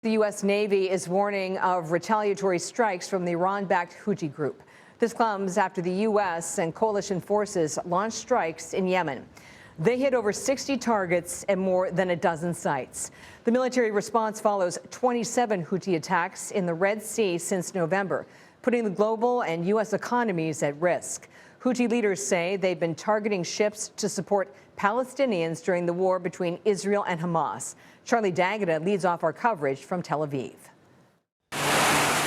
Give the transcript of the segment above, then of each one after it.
The U.S. Navy is warning of retaliatory strikes from the Iran-backed Houthi group. This comes after the U.S. and coalition forces launched strikes in Yemen. They hit over 60 targets and more than a dozen sites. The military response follows 27 Houthi attacks in the Red Sea since November, putting the global and U.S. economies at risk. Houthi leaders say they've been targeting ships to support Palestinians during the war between Israel and Hamas. Charlie D'Agata leads off our coverage from Tel Aviv.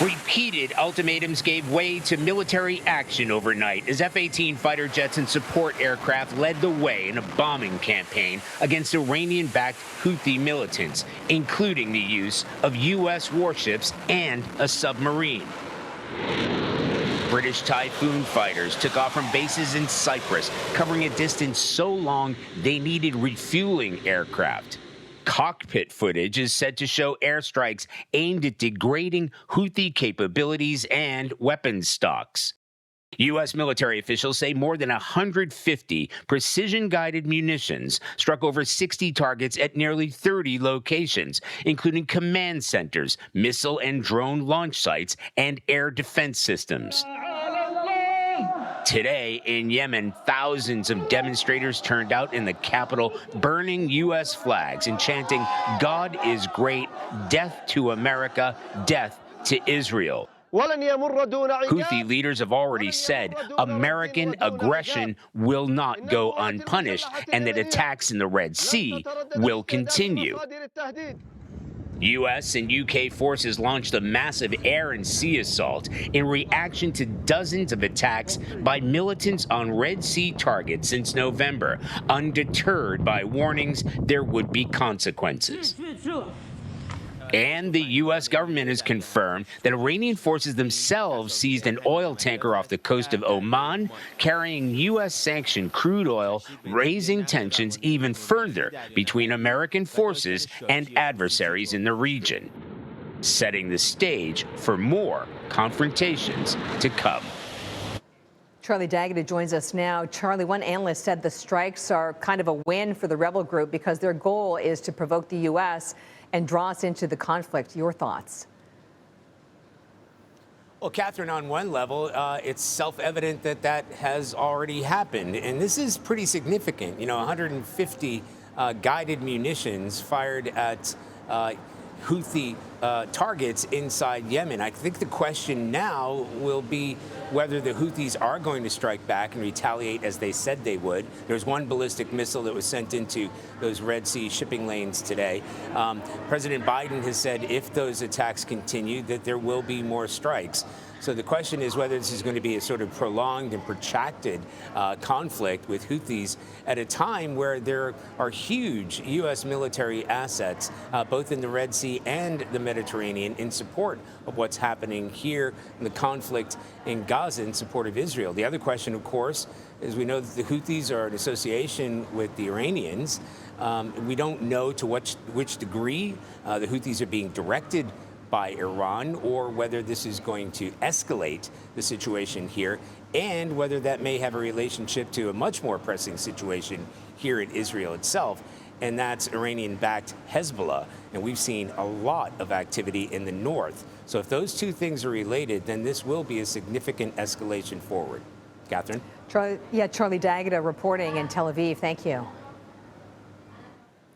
Repeated ultimatums gave way to military action overnight as F-18 fighter jets and support aircraft led the way in a bombing campaign against Iranian-backed Houthi militants, including the use of U.S. warships and a submarine. British Typhoon fighters took off from bases in Cyprus, covering a distance so long they needed refueling aircraft. Cockpit footage is said to show airstrikes aimed at degrading Houthi capabilities and weapons stocks. U.S. military officials say more than 150 precision-guided munitions struck over 60 targets at nearly 30 locations, including command centers, missile and drone launch sites, and air defense systems. Today in Yemen, thousands of demonstrators turned out in the capital, burning U.S. flags and chanting, "God is great, death to America, death to Israel." Houthi leaders have already said American aggression will not go unpunished and that attacks in the Red Sea will continue. U.S. and U.K. forces launched a massive air and sea assault in reaction to dozens of attacks by militants on Red Sea targets since November, undeterred by warnings there would be consequences. And the U.S. government has confirmed that Iranian forces themselves seized an oil tanker off the coast of Oman, carrying U.S.-sanctioned crude oil, raising tensions even further between American forces and adversaries in the region, setting the stage for more confrontations to come. Charlie D'Agata joins us now. Charlie, one analyst said the strikes are kind of a win for the rebel group because their goal is to provoke the U.S. and draw us into the conflict. Your thoughts? Well, Catherine, on one level, it's self-evident that that has already happened. And this is pretty significant. 150 guided munitions fired at Houthi targets inside Yemen. I think the question now will be whether the Houthis are going to strike back and retaliate as they said they would. There's one ballistic missile that was sent into those Red Sea shipping lanes today. President Biden has said if those attacks continue, that there will be more strikes. So the question is whether this is going to be a sort of prolonged and protracted conflict with Houthis at a time where there are huge U.S. military assets, both in the Red Sea and the Mediterranean, in support of what's happening here in the conflict in Gaza in support of Israel. The other question, of course, is we know that the Houthis are in association with the Iranians. We don't know to which degree the Houthis are being directed by Iran, or whether this is going to escalate the situation here, and whether that may have a relationship to a much more pressing situation here in Israel itself, and that's Iranian-backed Hezbollah. And we've seen a lot of activity in the north. So if those two things are related, then this will be a significant escalation forward. Catherine? Charlie D'Agata reporting in Tel Aviv. Thank you.